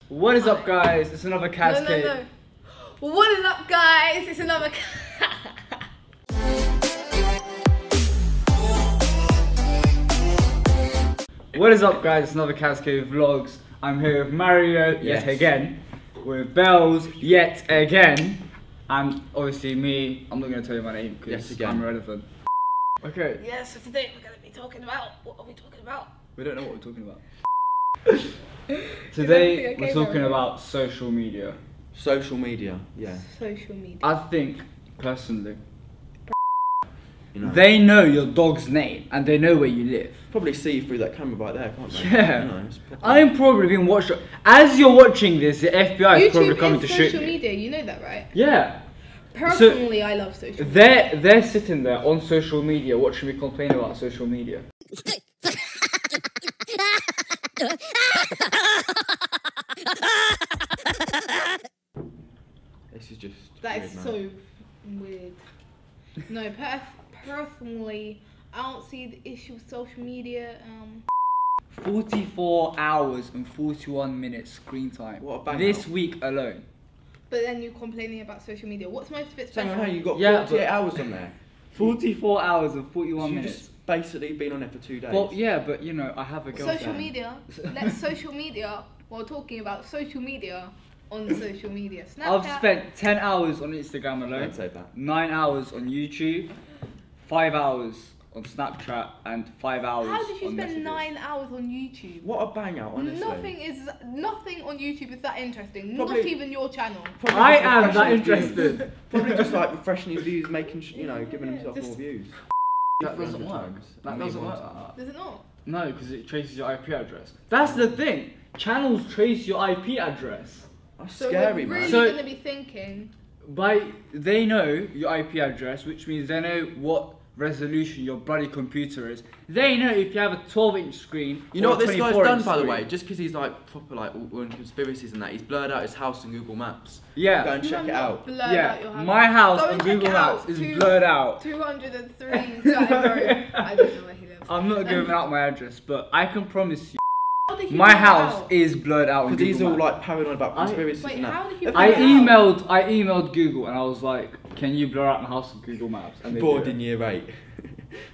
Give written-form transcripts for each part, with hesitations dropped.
What is up, guys? It's another cascade. No. What is up, guys? It's another. What is up, guys? It's another Cascade Vlogs. I'm here with Mario yet again, with Bells yet again, and obviously me. I'm not going to tell you my name because I'm irrelevant. Okay. Yeah, so today we're going to be talking about. What are we talking about? We don't know what we're talking about. Today we're talking about social media. Social media, yeah. Social media. I think, personally, You know, they know your dog's name and they know where you live. probably see you through that camera right there, can't they? Yeah. You know, I'm probably being watched. As you're watching this, the FBI is probably coming to shoot social me. media, you know that, right? Yeah. Personally, I love social media. They're sitting there on social media watching me complain about social media. This is just That weird, is man. so weird. No, personally, I don't see the issue with social media. 44 hours and 41 minutes screen time. What a bang this out. week alone. But then you're complaining about social media. What's most of it Hang special? on, you got Yeah, 48 hours on there. 44 hours and 41 So you've minutes. just basically been on it for 2 days. Well, yeah, but you know, I have a girlfriend. Social media. Let's social media. While talking about social media on social media. Snapchat. I've spent 10 hours on Instagram alone. Don't say that. 9 hours on YouTube. 5 hours on Snapchat and 5 hours How did you on spend messages. 9 hours on YouTube? What a bang out, honestly. Nothing on YouTube is that interesting. Probably- Not even your channel. Probably I just am that refreshing his views. interested. Probably just like refreshing his views, making, giving Yeah, himself just- more views. That doesn't 300 work. times. That Me doesn't one work time. like that. Does it not? No, because it traces your IP address. That's the thing. Channels trace your IP address. That's So scary, we're man. really So- gonna be thinking. They know your IP address, which means they know what resolution your bloody computer is. They know if you have a 12-inch screen. You know or what a this guy's 24-inch done, by the screen. way? Just because he's like proper like all in conspiracies and that, he's blurred out his house on Google Maps. Yeah. Go and check it out. Blurred out your Yeah, house. my house Go on and check Google it Maps out. is blurred out. 203 Sutton Road. I don't know where he lives. I'm not giving out my address, but I can promise you, How did he my blur it house out? is blurred out on Because he's Google all Maps. like paranoid about conspiracies Wait, and that. how did he The blur I it thing out? emailed Google and I was like, can you blur out my house on Google Maps? And they Bored did. in year 8.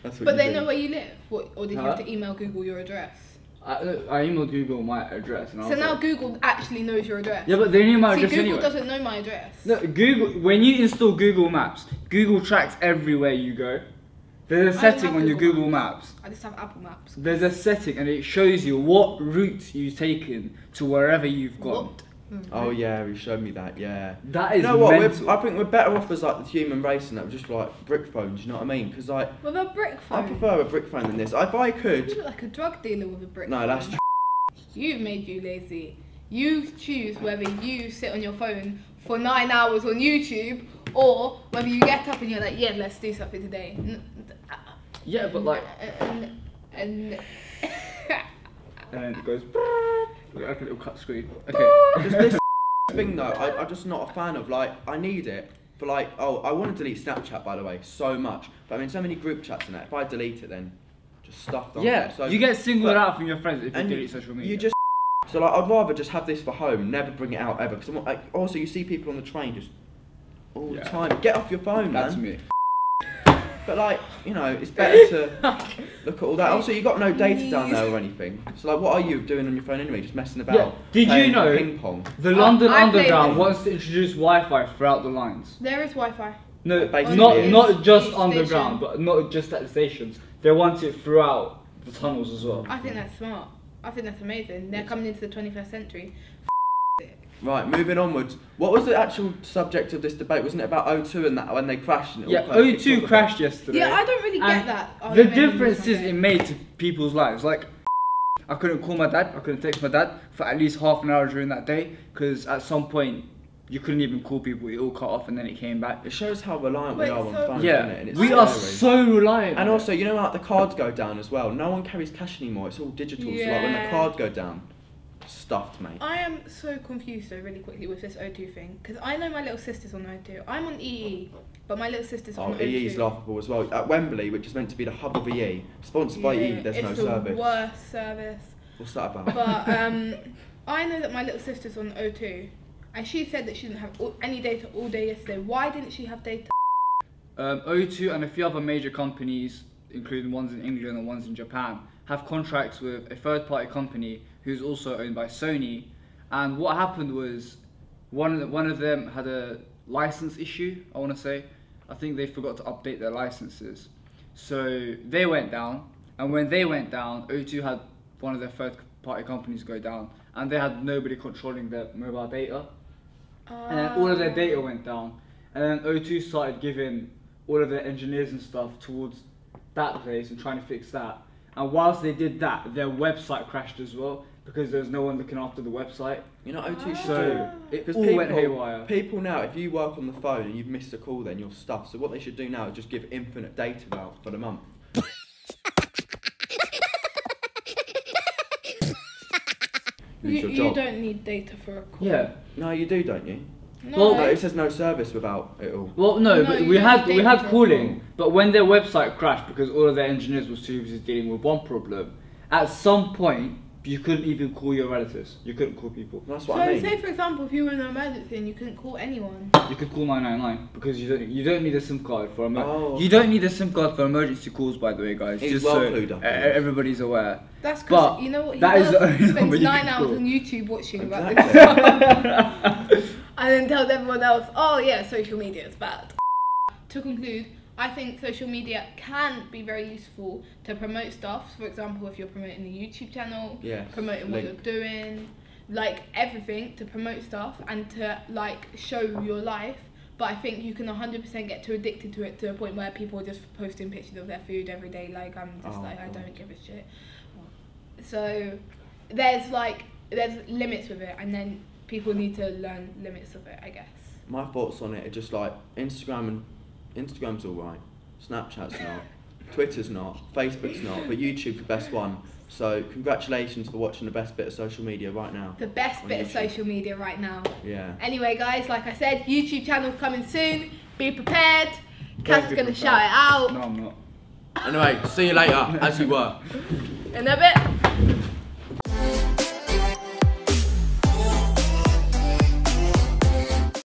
That's what But you they do. know where you live. Or did you Huh? have to email Google your address? I emailed Google my address and I So was now like, Google actually knows your address. yeah, but they knew my See, address Google anyway. doesn't know my address. No, Google. When you install Google Maps, Google tracks everywhere you go. There's a I don't setting have on your Google Google Maps. I just have Apple Maps. There's a setting and it shows you what route you've taken to wherever you've gone. What? Oh yeah, he showed me that. Yeah. That You is know what? mental. I think we're better off as like the human race and that, just like brick phones. You know what I mean? Because like With a brick I phone. prefer a brick phone than this. If I You could. look like a drug dealer with a brick phone. No, that's. You've made you lazy. You choose whether you sit on your phone for 9 hours on YouTube or whether you get up and you're like, yeah, let's do something today. Yeah, but like, And and then it goes like a little cut screen. Okay. Just this thing though, I'm just not a fan of. Like, I need it for like. Oh, I want to delete Snapchat, by the way, so much. But I'm in so many group chats and that. If I delete it, then just stuff. Yeah, there. So you get singled but- out from your friends if you and delete social media. You just. So like, I'd rather just have this for home, never bring it out ever. Because like, also you see people on the train just all the Yeah. time. Get off your phone, That's man. me. But like, you know, it's better to look at all that. Also, you got no data down there or anything. So like, what are you doing on your phone anyway? Just messing about. Yeah. Did you playing know ping pong? The London I play Underground this. wants to introduce Wi-Fi throughout the lines. there is Wi-Fi. No, Basically not it is. not just Station. underground, but not just at the stations. They want it throughout the tunnels as well. I think that's smart. I think that's amazing. They're coming into the 21st century. Right, moving onwards. What was the actual subject of this debate? Wasn't it about O2 and that when they crashed? And it all Yeah, kind of kicked O2 off crashed yesterday. Yeah, I don't really get And that. Oh, the you made me differences miss it made to people's lives. Like, I couldn't call my dad, I couldn't text my dad for at least half an hour during that day, because at some point you couldn't even call people, it all cut off and then it came back. It shows how reliant Wait, we are on so- phones, Yeah, doesn't it? And it's we are scary. so reliant. And on also, it. you know, like the cards go down as well. No one carries cash anymore. It's all digital. So like when the Yeah. cards go down, stuffed, mate. I am so confused though, really quickly with this O2 thing, because I know my little sister's on O2. I'm on EE, but my little sister's on Oh, O2. EE is laughable as well. At Wembley, which is meant to be the hub of EE, sponsored by EE, there's no it's service. the worst service. What's that about? But I know that my little sister's on O2, and she said that she didn't have any data all day yesterday. Why didn't she have data? O2 and a few other major companies, including ones in England and ones in Japan, have contracts with a third-party company who's also owned by Sony. And what happened was, one of them had a license issue, I want to say. I think they forgot to update their licenses. So they went down, and when they went down, O2 had one of their third-party companies go down, and they had nobody controlling their mobile data. And then all of their data went down, and then O2 started giving all of their engineers and stuff towards that place and trying to fix that. And whilst they did that, their website crashed as well, because there was no one looking after the website. You know, O2 should So do. it all went haywire. People now, if you work on the phone and you've missed a call, then you're stuffed. So what they should do now is just give infinite data out for the month. You don't need data for a call. Yeah. No, you do, don't you? No. Well, No, it says no service without it all. Well, no, No, but you we don't had need data for a calling, call. but when their website crashed because all of their engineers were too busy dealing with one problem, at some point you couldn't even call your relatives. You couldn't call people. That's So what I mean. say for example, if you were in an emergency and you couldn't call anyone. You could call 999 because you don't need a SIM card for Oh, you don't need a SIM card for emergency calls, by the way, guys. He's just well so clued up. everybody's aware. That's But because you know what he that is does? the only He number spends you 9 can hours call. on YouTube watching about Exactly. this stuff. And then tells everyone else, oh yeah, social media is bad. To conclude, I think social media can be very useful to promote stuff. For example, if you're promoting the YouTube channel, Yes, promoting what link. you're doing, like everything to promote stuff and to like show your life. But I think you can 100% get too addicted to it to a point where people are just posting pictures of their food every day. Like I'm just Oh, like, I God. don't give a shit. So there's limits with it, and then people need to learn limits of it, I guess. My thoughts on it are just like Instagram's alright, Snapchat's not, Twitter's not, Facebook's not, but YouTube's the best one. So congratulations for watching the best bit of social media right now. The best On bit of YouTube. social media right now. Yeah. Anyway, guys, like I said, YouTube channel coming soon. Be prepared. Don't Kaz is be gonna prepared. shout it out No, I'm not. Anyway, see you later, as you were. in a bit.